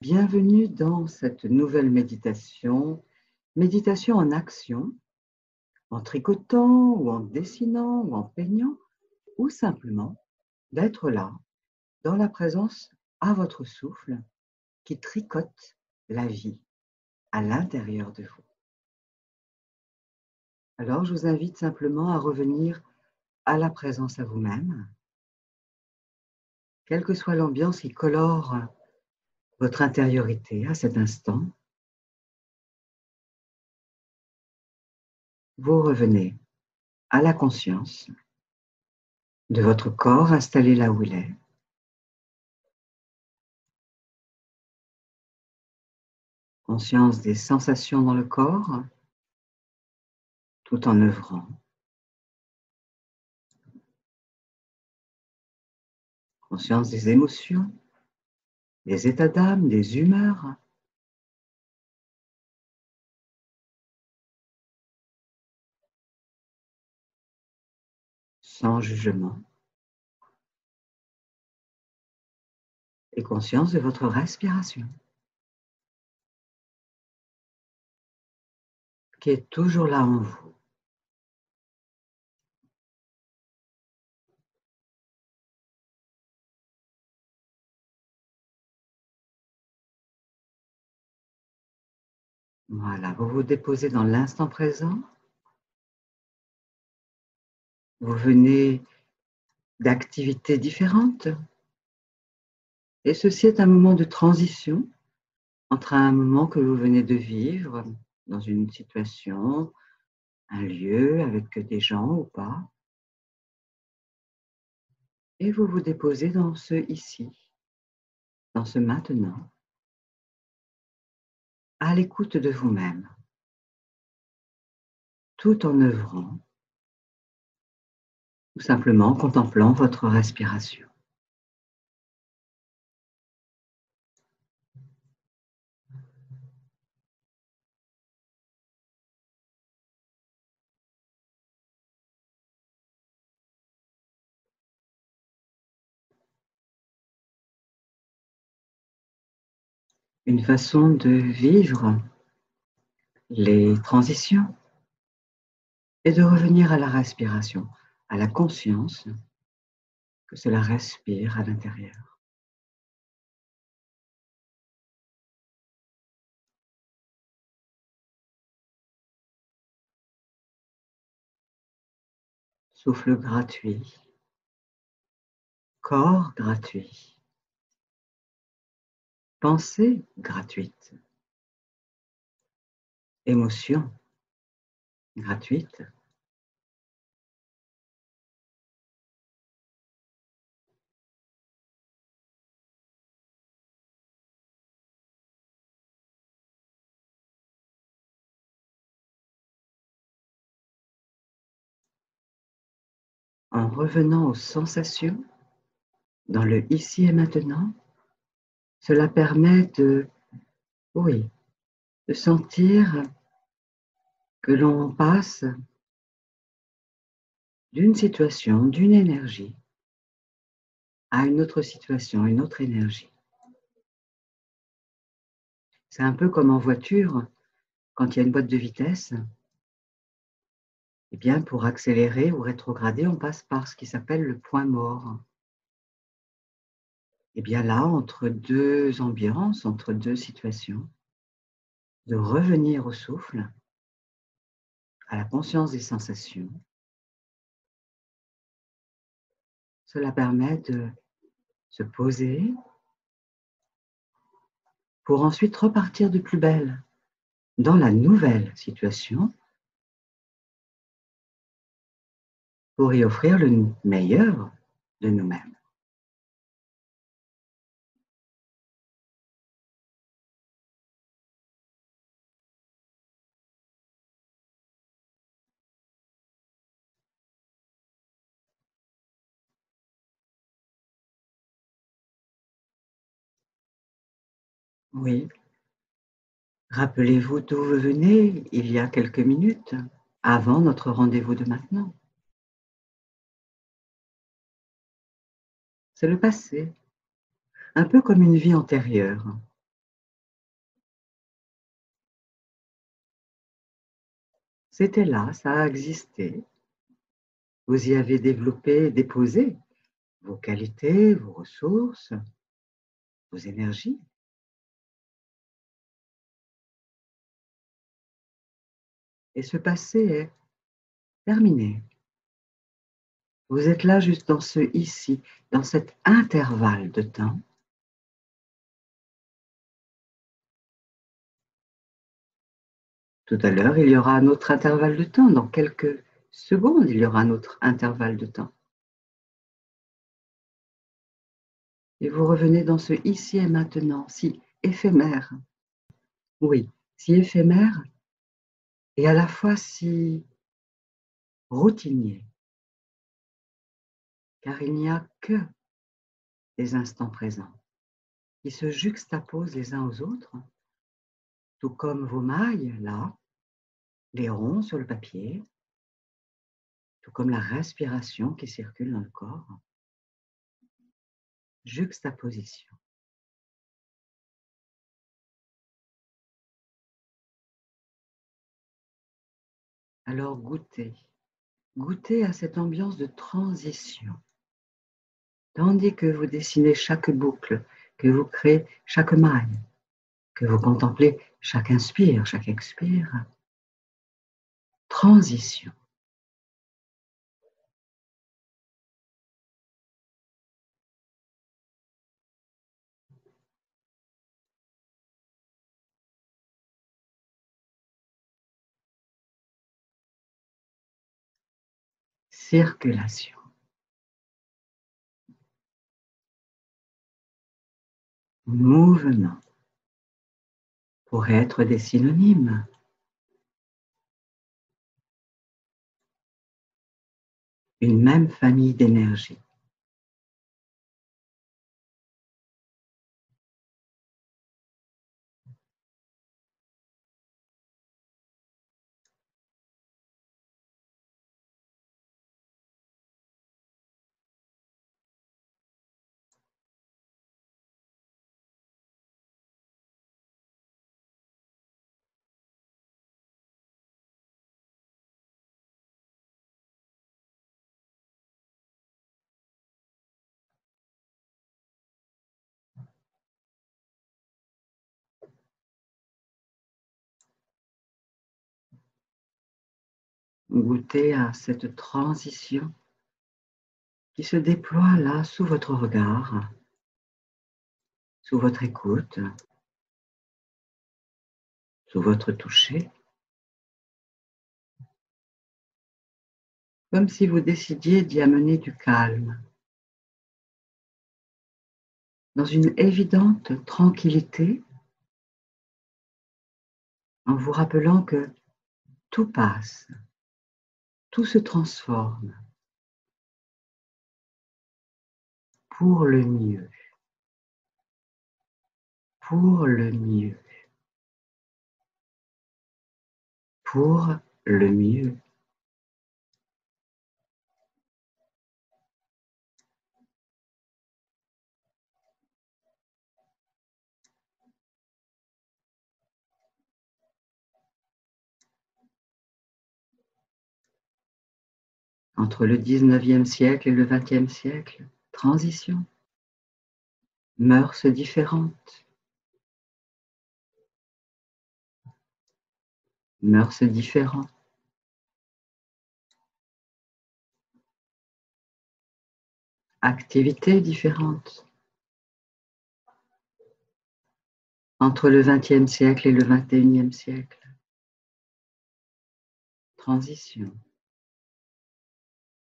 Bienvenue dans cette nouvelle méditation, méditation en action, en tricotant ou en dessinant ou en peignant, ou simplement d'être là, dans la présence à votre souffle qui tricote la vie à l'intérieur de vous. Alors je vous invite simplement à revenir à la présence à vous-même, quelle que soit l'ambiance qui colore votre intériorité à cet instant. Vous revenez à la conscience de votre corps installé là où il est. Conscience des sensations dans le corps, tout en œuvrant. Conscience des émotions, des états d'âme, des humeurs. Sans jugement. Et conscience de votre respiration, qui est toujours là en vous. Voilà, vous vous déposez dans l'instant présent. Vous venez d'activités différentes. Et ceci est un moment de transition entre un moment que vous venez de vivre dans une situation, un lieu avec des gens ou pas. Et vous vous déposez dans ce ici, dans ce maintenant, à l'écoute de vous-même, tout en œuvrant, ou simplement en contemplant votre respiration. Une façon de vivre les transitions est de revenir à la respiration, à la conscience que cela respire à l'intérieur. Souffle gratuit, corps gratuit, pensée gratuite, émotion gratuite. En revenant aux sensations, dans le ici et maintenant, cela permet de, oui, de sentir que l'on passe d'une situation, d'une énergie, à une autre situation, une autre énergie. C'est un peu comme en voiture, quand il y a une boîte de vitesse, eh bien pour accélérer ou rétrograder, on passe par ce qui s'appelle le point mort. Et bien là, entre deux ambiances, entre deux situations, de revenir au souffle, à la conscience des sensations, cela permet de se poser pour ensuite repartir de plus belle dans la nouvelle situation pour y offrir le meilleur de nous-mêmes. Oui, rappelez-vous d'où vous venez il y a quelques minutes, avant notre rendez-vous de maintenant. C'est le passé, un peu comme une vie antérieure. C'était là, ça a existé. Vous y avez développé, déposé vos qualités, vos ressources, vos énergies. Et ce passé est terminé. Vous êtes là juste dans ce ici, dans cet intervalle de temps. Tout à l'heure, il y aura un autre intervalle de temps. Dans quelques secondes, il y aura un autre intervalle de temps. Et vous revenez dans ce ici et maintenant, si éphémère. Oui, si éphémère et à la fois si routinier. Car il n'y a que les instants présents qui se juxtaposent les uns aux autres, tout comme vos mailles, là, les ronds sur le papier, tout comme la respiration qui circule dans le corps. Juxtaposition. Alors goûtez à cette ambiance de transition. Tandis que vous dessinez chaque boucle, que vous créez chaque maille, que vous contemplez chaque inspire, chaque expire. Transition. Circulation. Mouvement pourrait être des synonymes. Une même famille d'énergie. Goûtez à cette transition qui se déploie là sous votre regard, sous votre écoute, sous votre toucher, comme si vous décidiez d'y amener du calme, dans une évidente tranquillité, en vous rappelant que tout passe, tout se transforme pour le mieux, pour le mieux, pour le mieux. Entre le 19e siècle et le 20e siècle, transition, mœurs différentes, mœurs différents, activités différentes. Entre le 20e siècle et le 21e siècle, transition,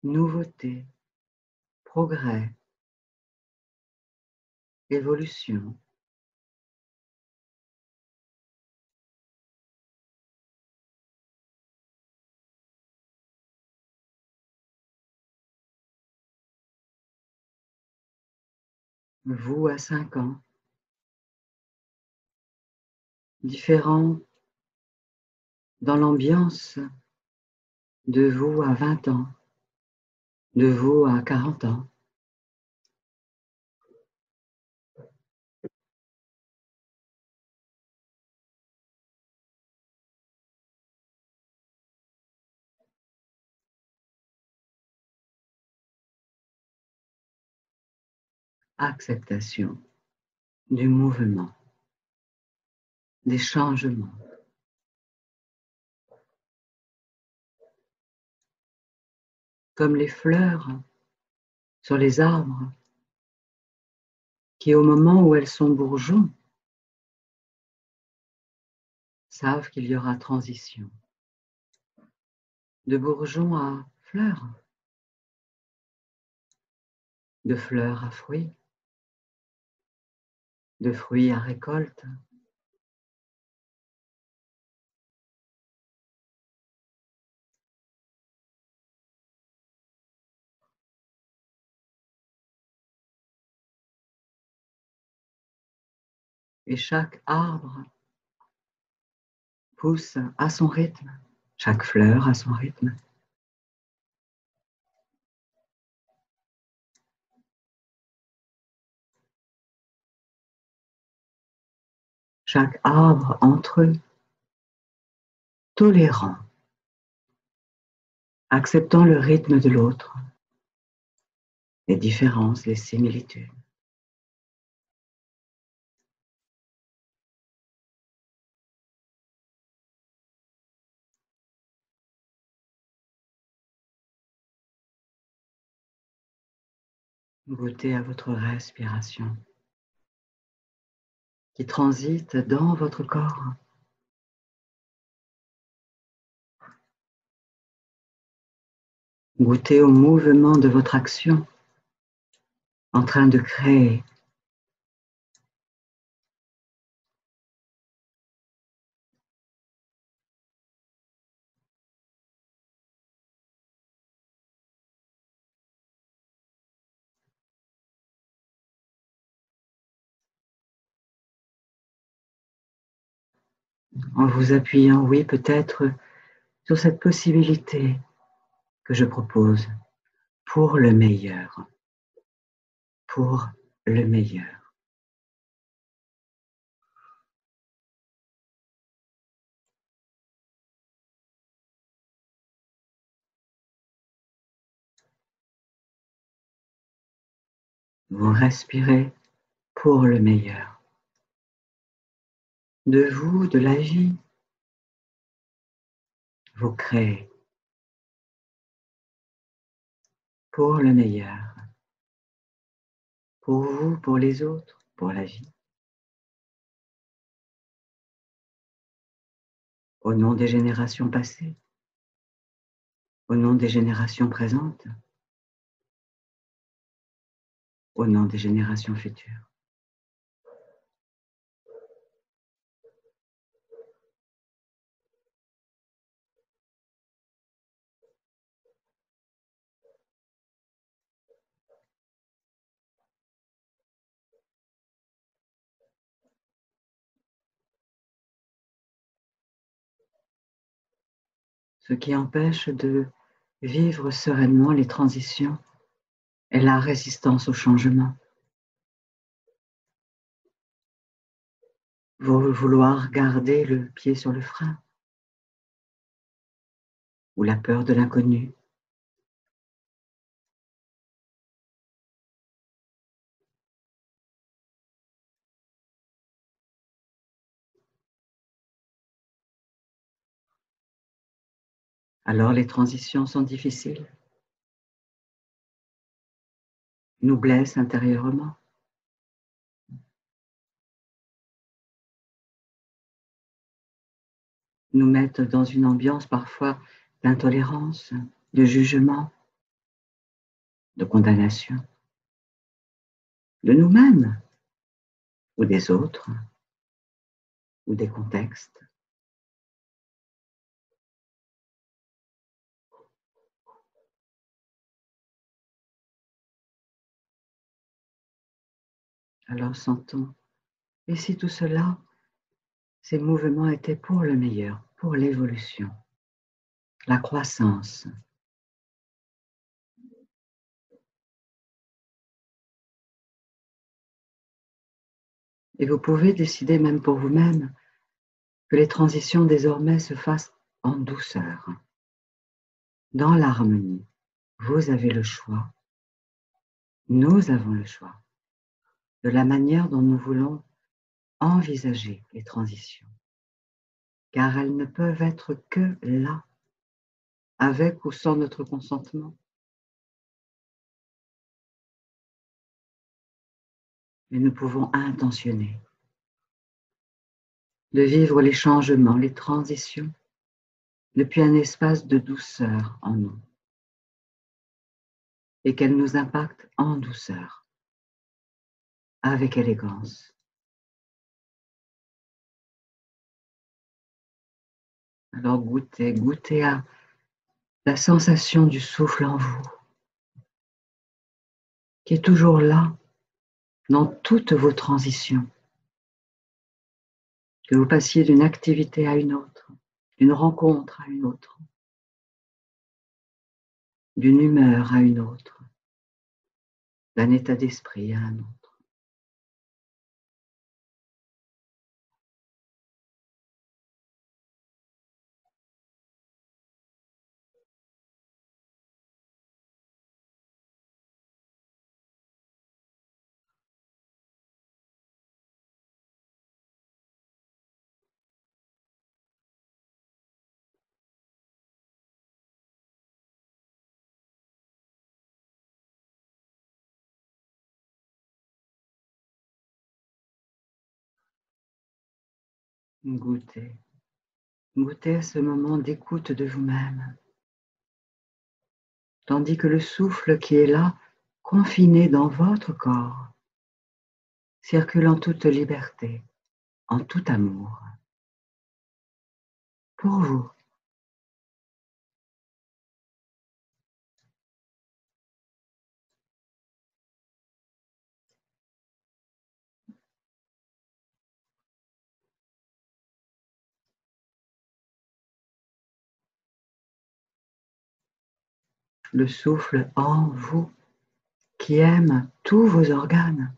nouveauté, progrès, évolution. Vous à 5 ans, différent dans l'ambiance de vous à 20 ans, de vous à 40 ans. acceptation du mouvement, des changements. Comme les fleurs sur les arbres qui, au moment où elles sont bourgeons, savent qu'il y aura transition. De bourgeons à fleurs, de fleurs à fruits, de fruits à récolte. Et chaque arbre pousse à son rythme, chaque fleur à son rythme. Chaque arbre entre eux, tolérant, acceptant le rythme de l'autre, les différences, les similitudes. Goûtez à votre respiration qui transite dans votre corps. Goûtez au mouvement de votre action en train de créer. En vous appuyant, oui, peut-être sur cette possibilité que je propose pour le meilleur, pour le meilleur. Vous respirez pour le meilleur. De vous, de la vie, vous créez pour le meilleur. Pour vous, pour les autres, pour la vie. Au nom des générations passées, au nom des générations présentes, au nom des générations futures. Ce qui empêche de vivre sereinement les transitions est la résistance au changement. Vouloir garder le pied sur le frein ou la peur de l'inconnu. Alors les transitions sont difficiles, nous blessent intérieurement. Nous mettent dans une ambiance parfois d'intolérance, de jugement, de condamnation, de nous-mêmes ou des autres ou des contextes. Alors sentons, et si tout cela, ces mouvements étaient pour le meilleur, pour l'évolution, la croissance. Et vous pouvez décider même pour vous-même que les transitions désormais se fassent en douceur, dans l'harmonie. Vous avez le choix. Nous avons le choix. de la manière dont nous voulons envisager les transitions, car elles ne peuvent être que là, avec ou sans notre consentement. Mais nous pouvons intentionner de vivre les changements, les transitions, depuis un espace de douceur en nous, et qu'elles nous impactent en douceur, avec élégance. Alors goûtez à la sensation du souffle en vous, qui est toujours là, dans toutes vos transitions. Que vous passiez d'une activité à une autre, d'une rencontre à une autre, d'une humeur à une autre, d'un état d'esprit à un autre. Goûtez. Goûtez à ce moment d'écoute de vous-même, tandis que le souffle qui est là, confiné dans votre corps, circule en toute liberté, en tout amour, pour vous. Le souffle en vous, qui aime tous vos organes,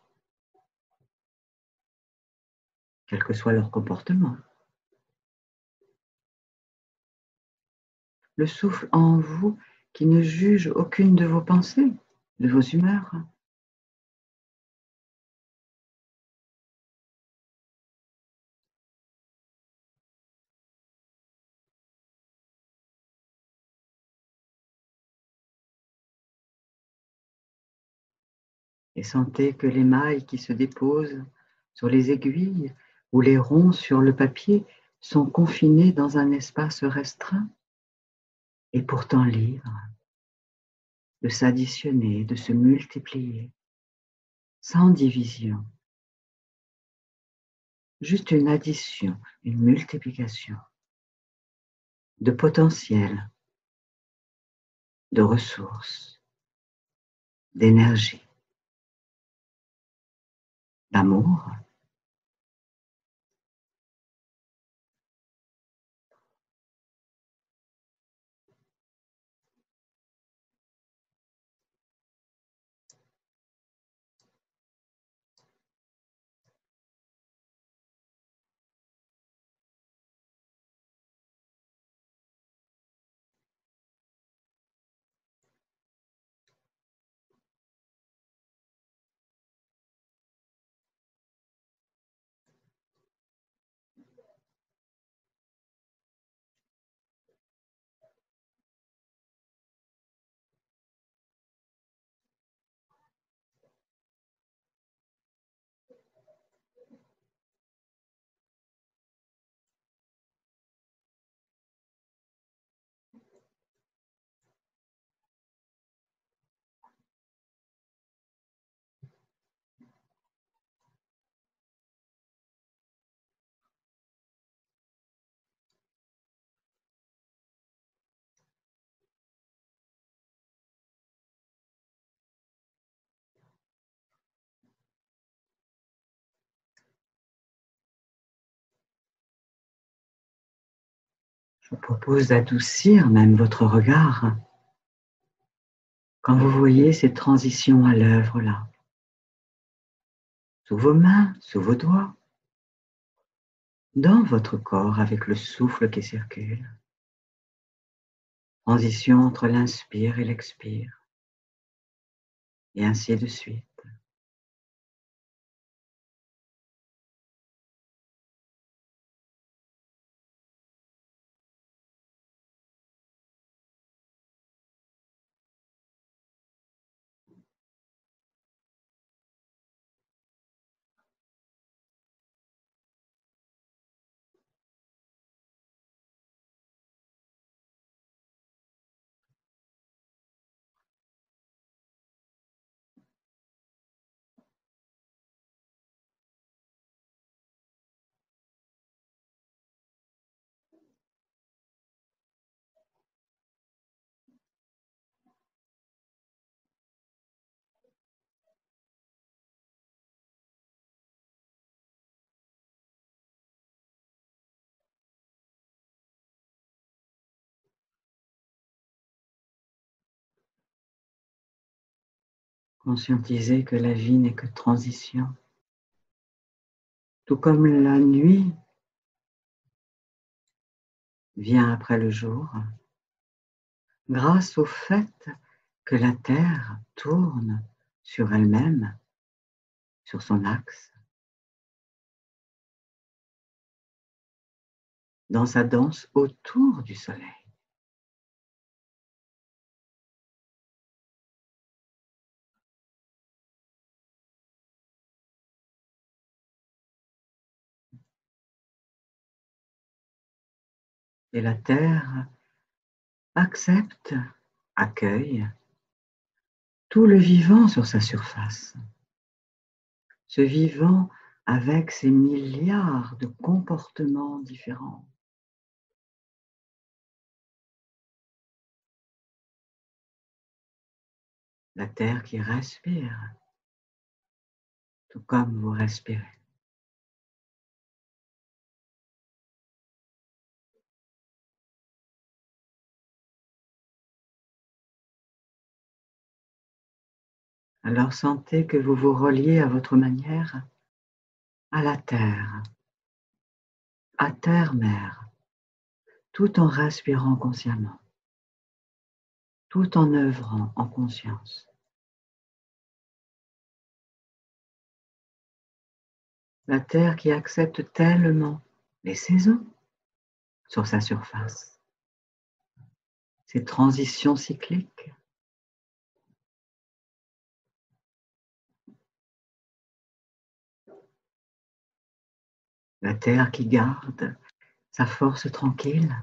quel que soit leur comportement. Le souffle en vous qui ne juge aucune de vos pensées, de vos humeurs. Et sentez que les mailles qui se déposent sur les aiguilles ou les ronds sur le papier sont confinées dans un espace restreint et pourtant libres de s'additionner, de se multiplier, sans division. Juste une addition, une multiplication de potentiel, de ressources, d'énergie, d'amour. Je vous propose d'adoucir même votre regard quand vous voyez ces transitions à l'œuvre là, sous vos mains, sous vos doigts, dans votre corps avec le souffle qui circule. Transition entre l'inspire et l'expire, et ainsi de suite. Conscientiser que la vie n'est que transition. Tout comme la nuit vient après le jour, grâce au fait que la Terre tourne sur elle-même, sur son axe, dans sa danse autour du Soleil. Et la Terre accepte, accueille tout le vivant sur sa surface. Ce vivant avec ses milliards de comportements différents. La Terre qui respire, tout comme vous respirez. Alors sentez que vous vous reliez à votre manière à la Terre, à Terre-Mère, tout en respirant consciemment, tout en œuvrant en conscience. La Terre qui accepte tellement les saisons sur sa surface, ces transitions cycliques. La Terre qui garde sa force tranquille,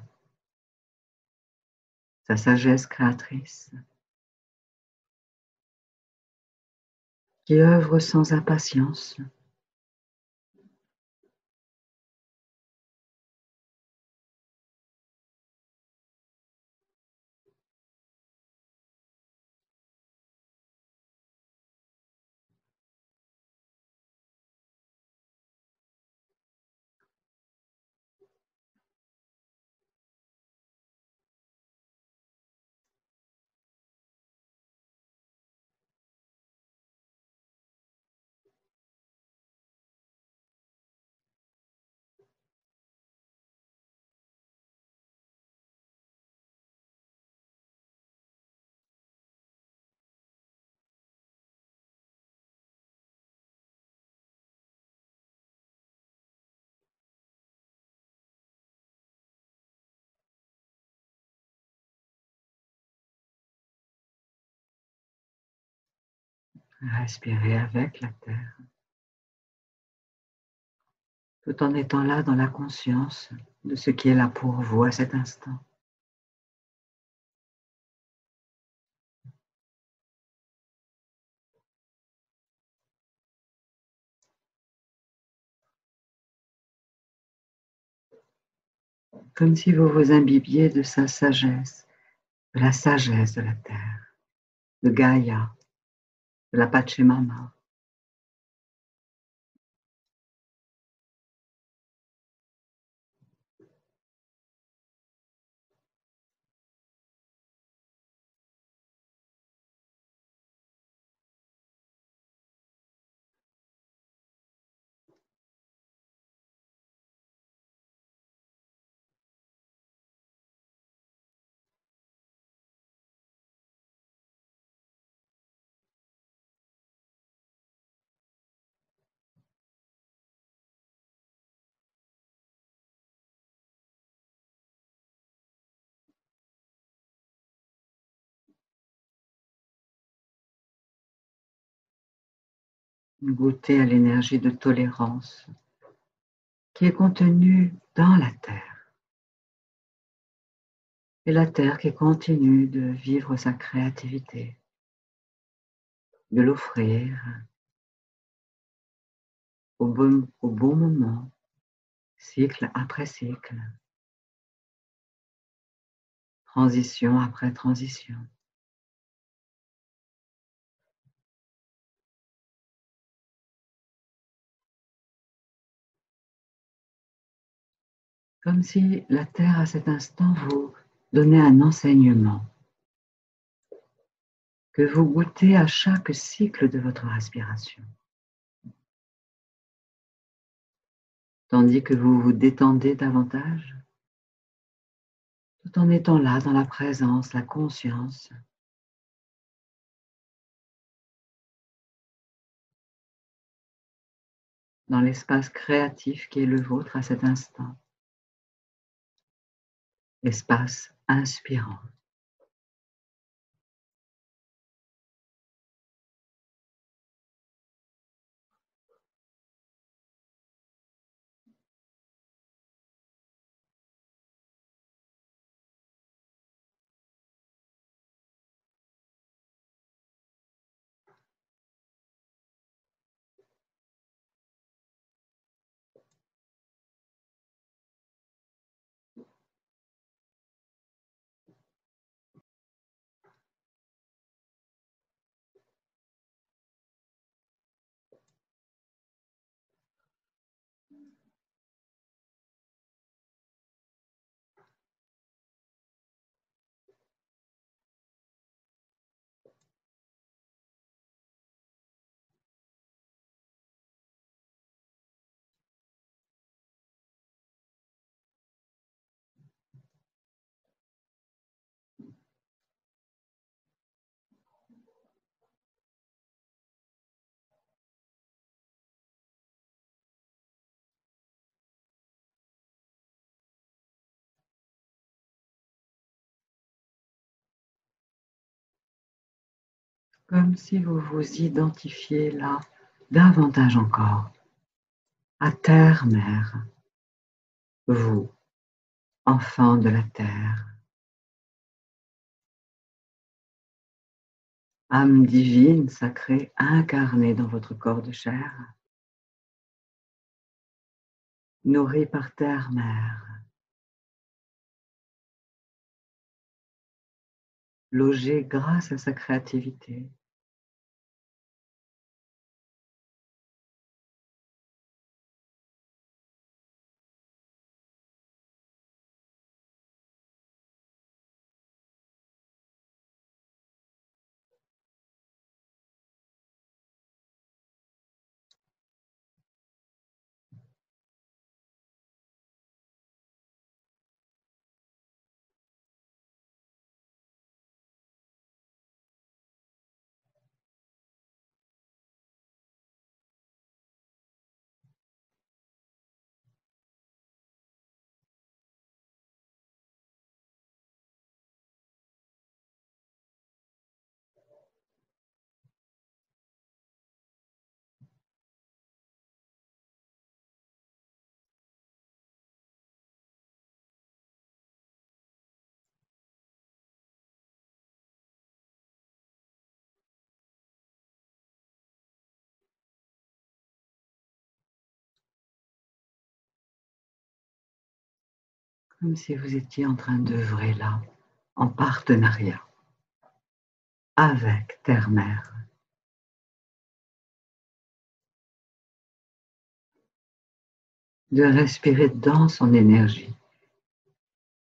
sa sagesse créatrice, qui œuvre sans impatience, respirez avec la Terre, tout en étant là dans la conscience de ce qui est là pour vous à cet instant. Comme si vous vous imbibiez de sa sagesse, de la sagesse de la Terre, de Gaïa, de la Pachamama. Goûtez à l'énergie de tolérance qui est contenue dans la Terre. Et la Terre qui continue de vivre sa créativité, de l'offrir au bon moment, cycle après cycle, transition après transition. Comme si la Terre à cet instant vous donnait un enseignement. que vous goûtez à chaque cycle de votre respiration, tandis que vous vous détendez davantage, tout en étant là dans la présence, la conscience, dans l'espace créatif qui est le vôtre à cet instant, espace inspirant. Comme si vous vous identifiez là davantage encore à terre-mère, vous, enfant de la terre, âme divine sacrée incarnée dans votre corps de chair, nourrie par terre-mère, logée grâce à sa créativité. Comme si vous étiez en train d'œuvrer là, en partenariat avec terre-mère. De respirer dans son énergie,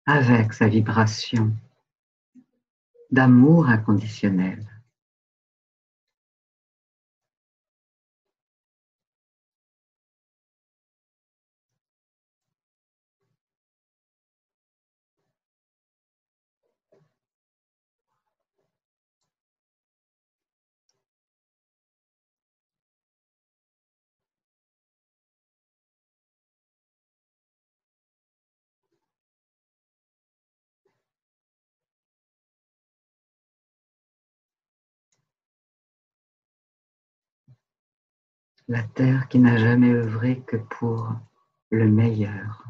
avec sa vibration d'amour inconditionnel. La terre qui n'a jamais œuvré que pour le meilleur.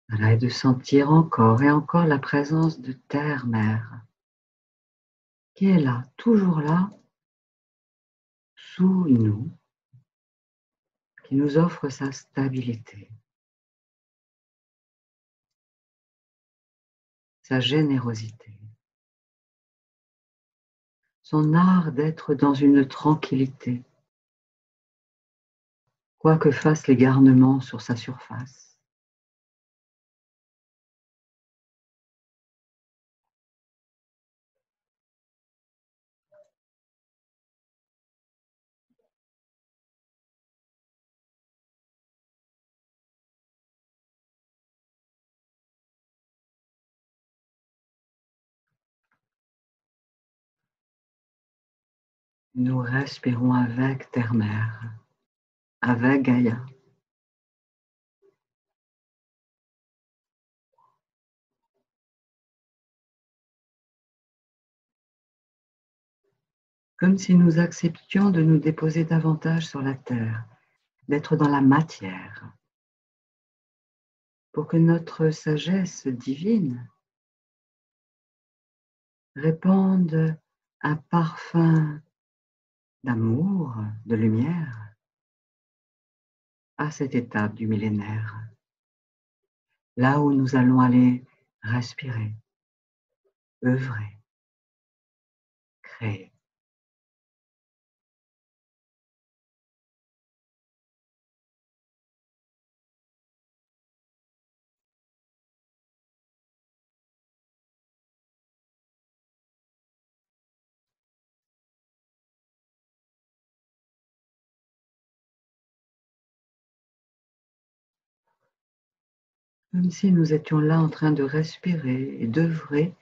Voilà, et de sentir encore et encore la présence de Terre-Mère, qui est là, toujours là, sous nous, qui nous offre sa stabilité, sa générosité, son art d'être dans une tranquillité, quoi que fassent les garnements sur sa surface. Nous respirons avec Terre-Mère, avec Gaïa. Comme si nous acceptions de nous déposer davantage sur la terre, d'être dans la matière, pour que notre sagesse divine répande un parfum d'amour, de lumière, à cette étape du millénaire, là où nous allons aller respirer, œuvrer, créer. Comme si nous étions là en train de respirer et d'œuvrer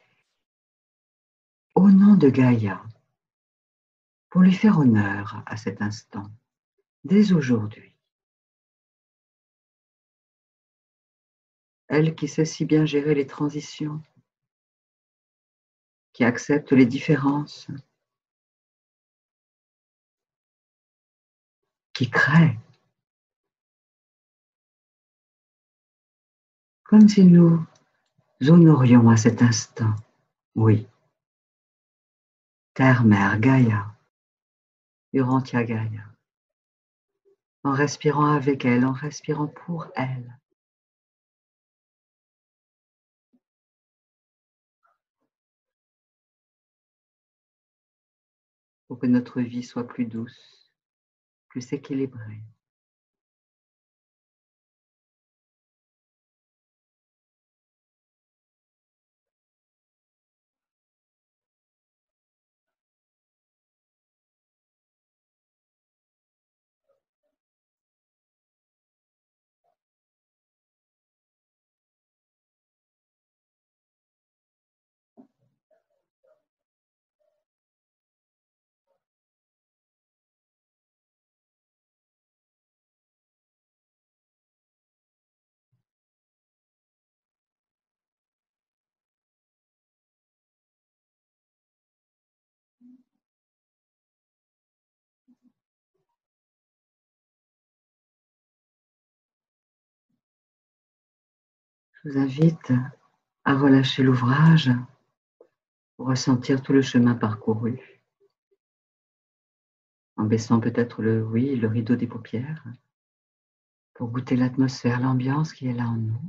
au nom de Gaïa, pour lui faire honneur à cet instant, dès aujourd'hui. Elle qui sait si bien gérer les transitions, qui accepte les différences, qui crée, comme si nous honorions à cet instant, oui, Terre, Mère, Gaïa, Urantia Gaïa, en respirant avec elle, en respirant pour elle. Pour que notre vie soit plus douce, plus équilibrée. Je vous invite à relâcher l'ouvrage pour ressentir tout le chemin parcouru, en baissant peut-être le rideau des paupières, pour goûter l'atmosphère, l'ambiance qui est là en nous.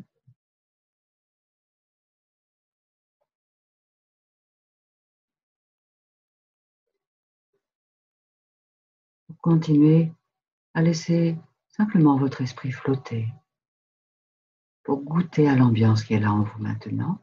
Pour continuer à laisser simplement votre esprit flotter, pour goûter à l'ambiance qui est là en vous maintenant.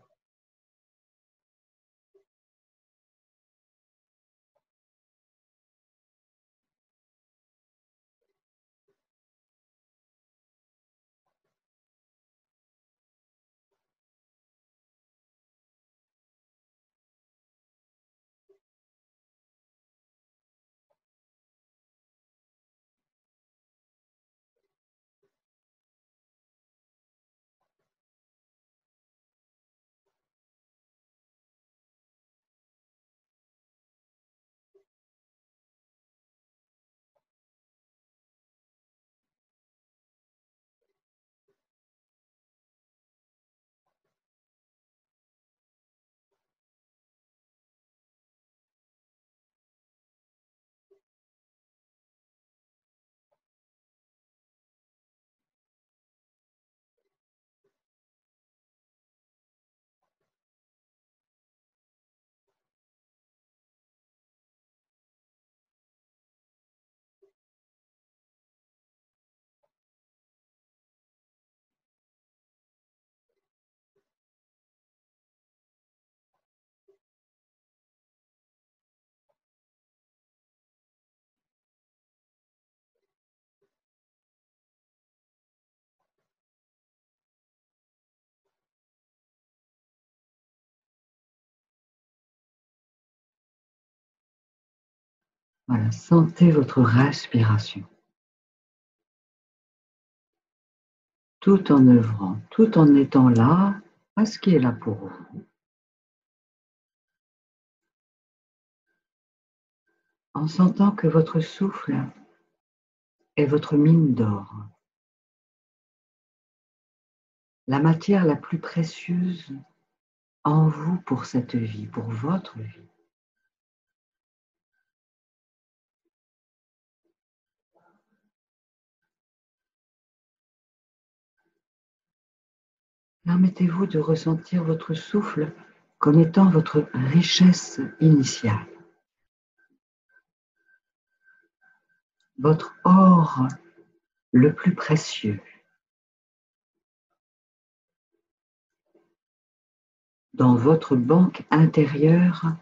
Voilà, sentez votre respiration, tout en œuvrant, tout en étant là, à ce qui est là pour vous, en sentant que votre souffle est votre mine d'or, la matière la plus précieuse en vous pour cette vie, pour votre vie. Permettez-vous de ressentir votre souffle comme étant votre richesse initiale, votre or le plus précieux. Dans votre banque intérieure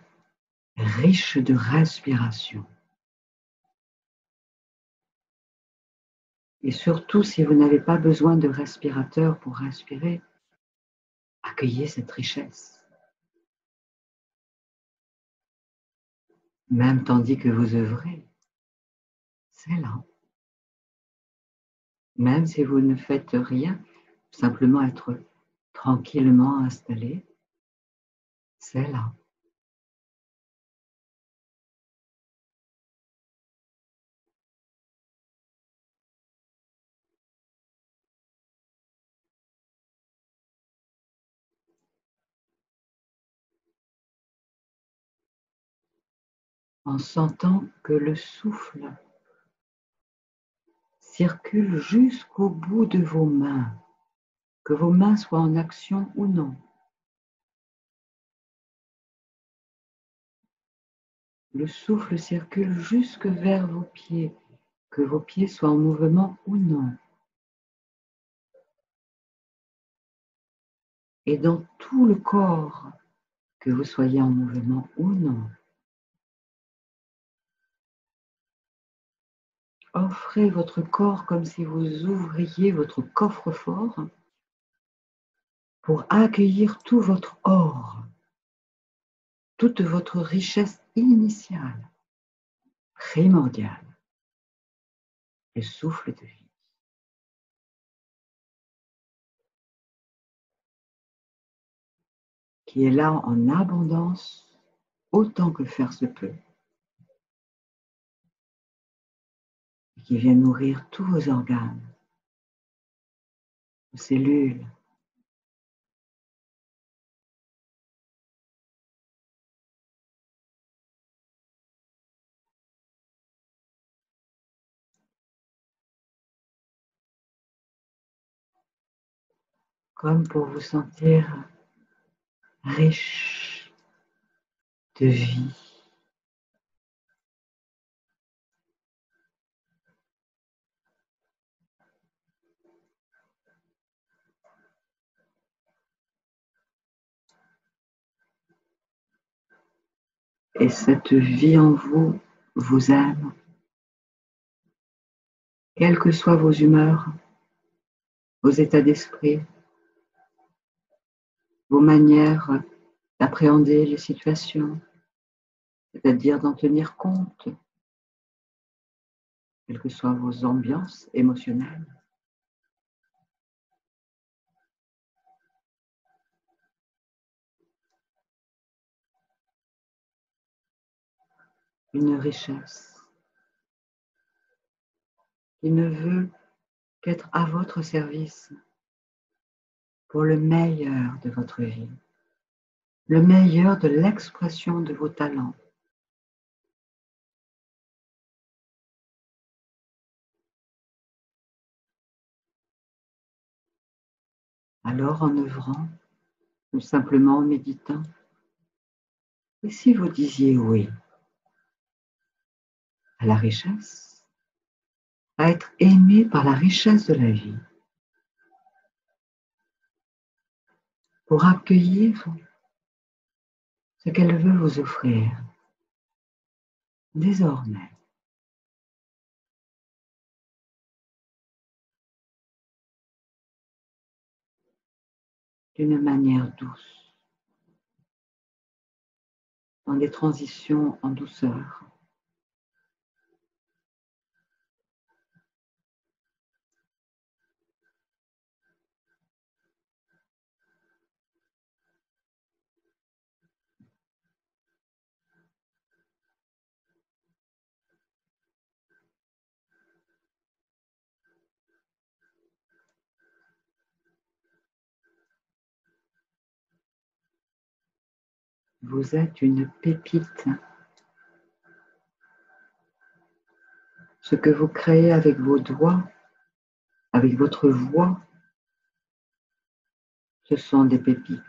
riche de respiration. Et surtout, si vous n'avez pas besoin de respirateur pour respirer, accueillez cette richesse. Même tandis que vous œuvrez, c'est là. Même si vous ne faites rien, simplement être tranquillement installé, c'est là. En sentant que le souffle circule jusqu'au bout de vos mains, que vos mains soient en action ou non. Le souffle circule jusque vers vos pieds, que vos pieds soient en mouvement ou non. Et dans tout le corps, que vous soyez en mouvement ou non. Offrez votre corps comme si vous ouvriez votre coffre-fort pour accueillir tout votre or, toute votre richesse initiale, primordiale, le souffle de vie. Qui est là en abondance autant que faire se peut, et qui vient nourrir tous vos organes, vos cellules, comme pour vous sentir riche de vie. Et cette vie en vous vous aime, quelles que soient vos humeurs, vos états d'esprit, vos manières d'appréhender les situations, c'est-à-dire d'en tenir compte, quelles que soient vos ambiances émotionnelles. Une richesse qui ne veut qu'être à votre service pour le meilleur de votre vie, le meilleur de l'expression de vos talents. Alors en œuvrant, ou simplement en méditant, et si vous disiez oui à la richesse, à être aimé par la richesse de la vie, pour accueillir ce qu'elle veut vous offrir désormais, d'une manière douce, dans des transitions en douceur, Vous êtes une pépite. Ce que vous créez avec vos doigts, avec votre voix, ce sont des pépites.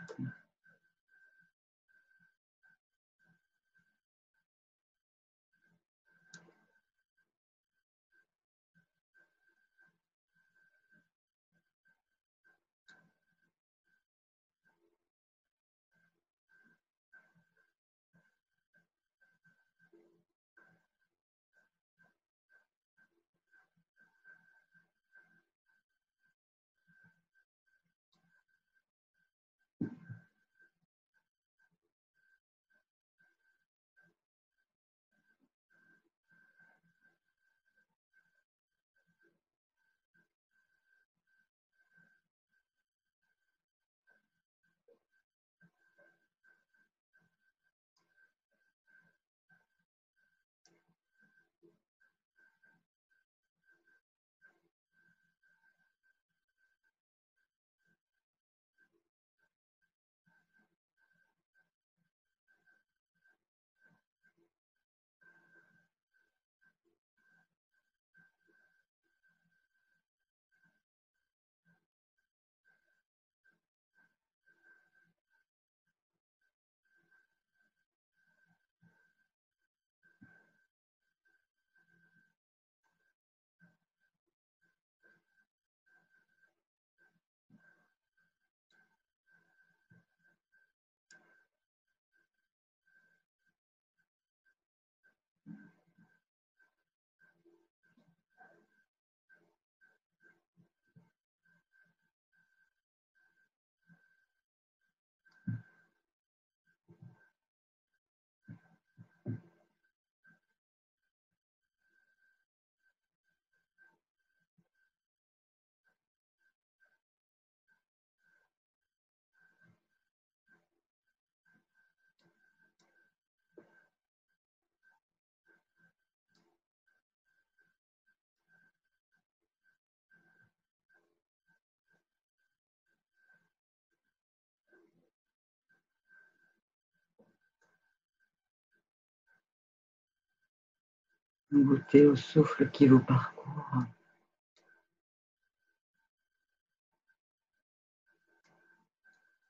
Goûtez au souffle qui vous parcourt,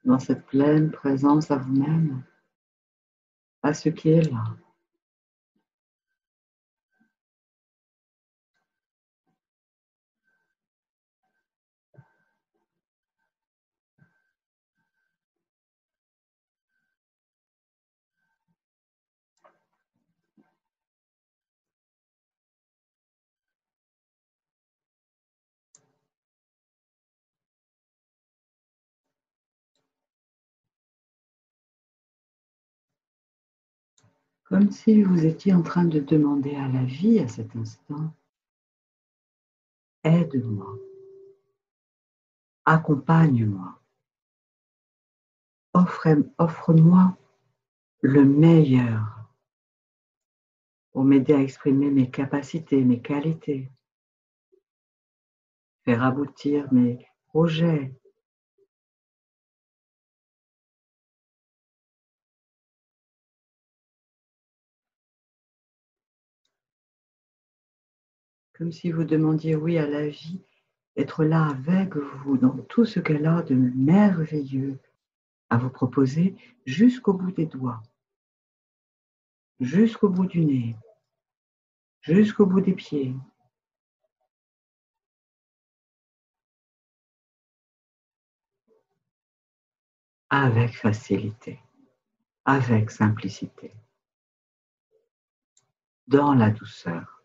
dans cette pleine présence à vous-même, à ce qui est là. Comme si vous étiez en train de demander à la vie à cet instant, aide-moi, accompagne-moi, offre-moi le meilleur pour m'aider à exprimer mes capacités, mes qualités, faire aboutir mes projets. Comme si vous demandiez oui à la vie, d'être là avec vous dans tout ce qu'elle a de merveilleux à vous proposer jusqu'au bout des doigts, jusqu'au bout du nez, jusqu'au bout des pieds. Avec facilité, avec simplicité, dans la douceur.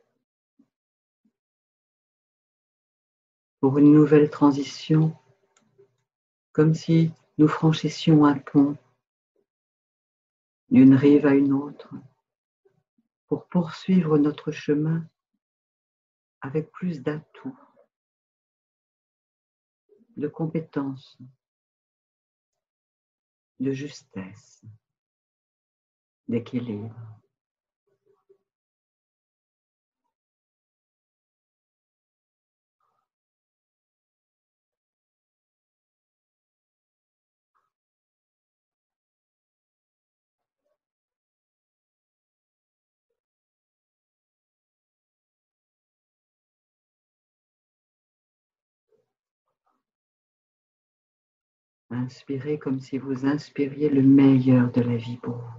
Pour une nouvelle transition, comme si nous franchissions un pont d'une rive à une autre, pour poursuivre notre chemin avec plus d'atouts, de compétences, de justesse, d'équilibre. Inspirez comme si vous inspiriez le meilleur de la vie pour vous.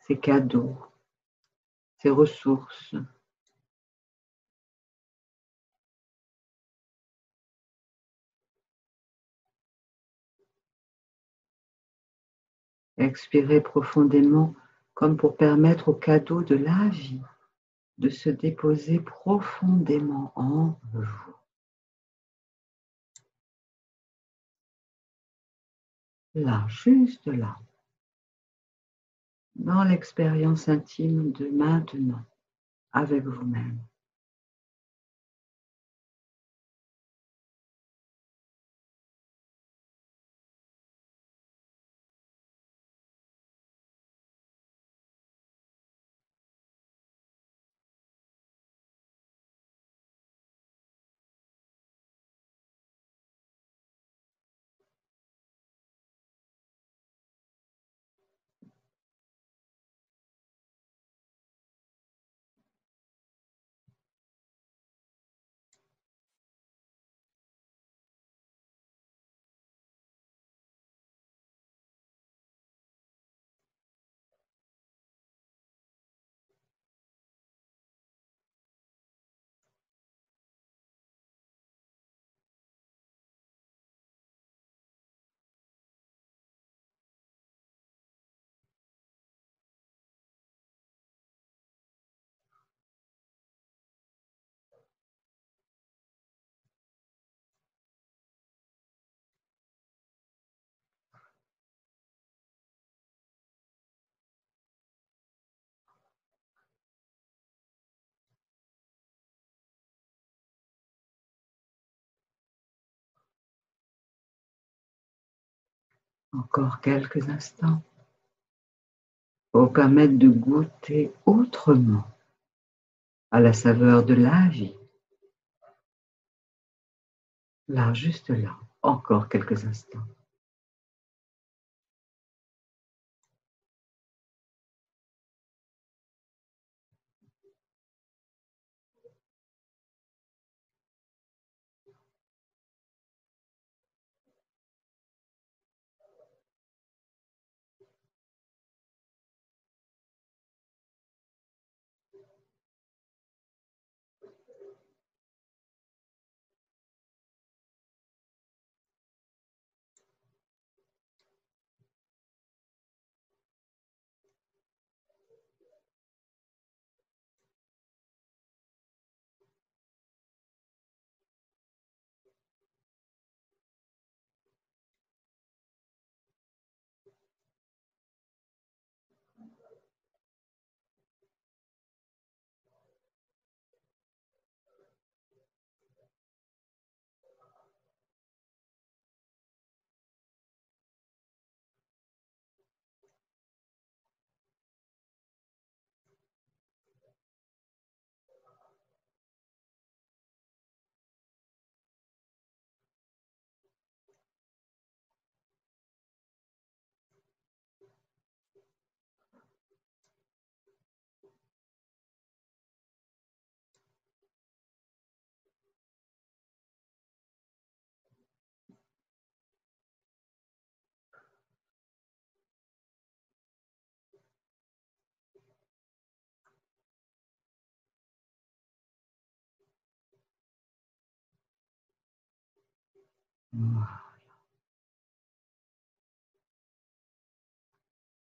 Ses cadeaux, ses ressources. Expirez profondément comme pour permettre aux cadeaux de la vie de se déposer profondément en vous. Là, juste là, dans l'expérience intime de maintenant, avec vous-même. Encore quelques instants pour permettre de goûter autrement à la saveur de la vie. Là, juste là, encore quelques instants.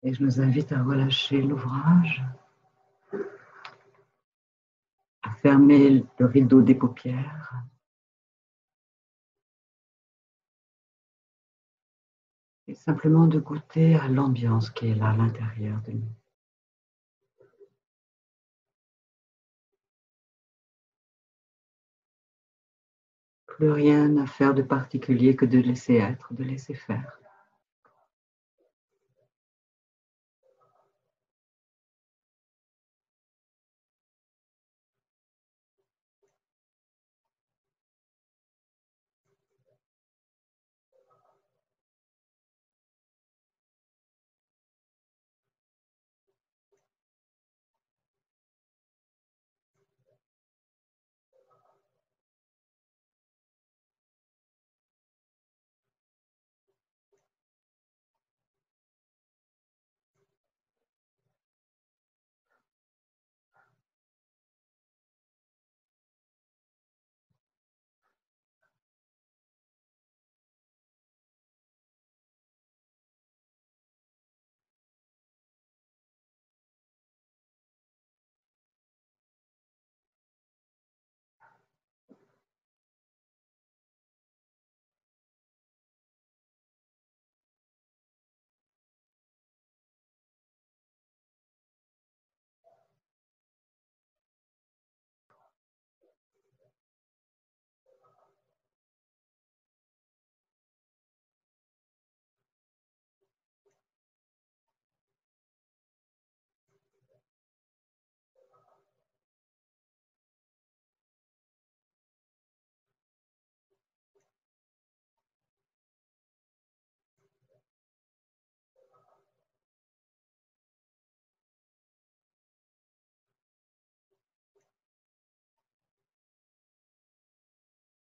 Et je nous invite à relâcher l'ouvrage, à fermer le rideau des paupières et simplement de goûter à l'ambiance qui est là à l'intérieur de nous. Plus rien à faire de particulier que de laisser être, de laisser faire.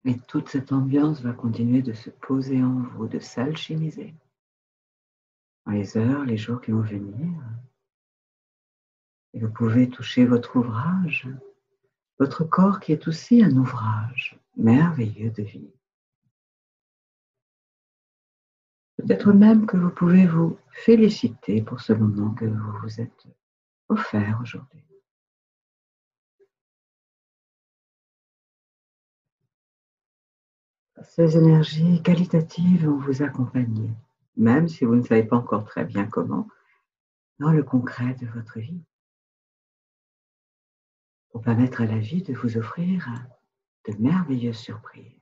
Et toute cette ambiance va continuer de se poser en vous, de s'alchimiser dans les heures, les jours qui vont venir. Et vous pouvez toucher votre ouvrage, votre corps qui est aussi un ouvrage merveilleux de vie. Peut-être même que vous pouvez vous féliciter pour ce moment que vous vous êtes offert aujourd'hui. Ces énergies qualitatives vont vous accompagner, même si vous ne savez pas encore très bien comment, dans le concret de votre vie, pour permettre à la vie de vous offrir de merveilleuses surprises.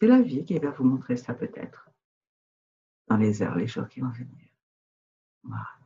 C'est la vie qui va vous montrer ça peut-être, dans les heures, les jours qui vont venir. Voilà.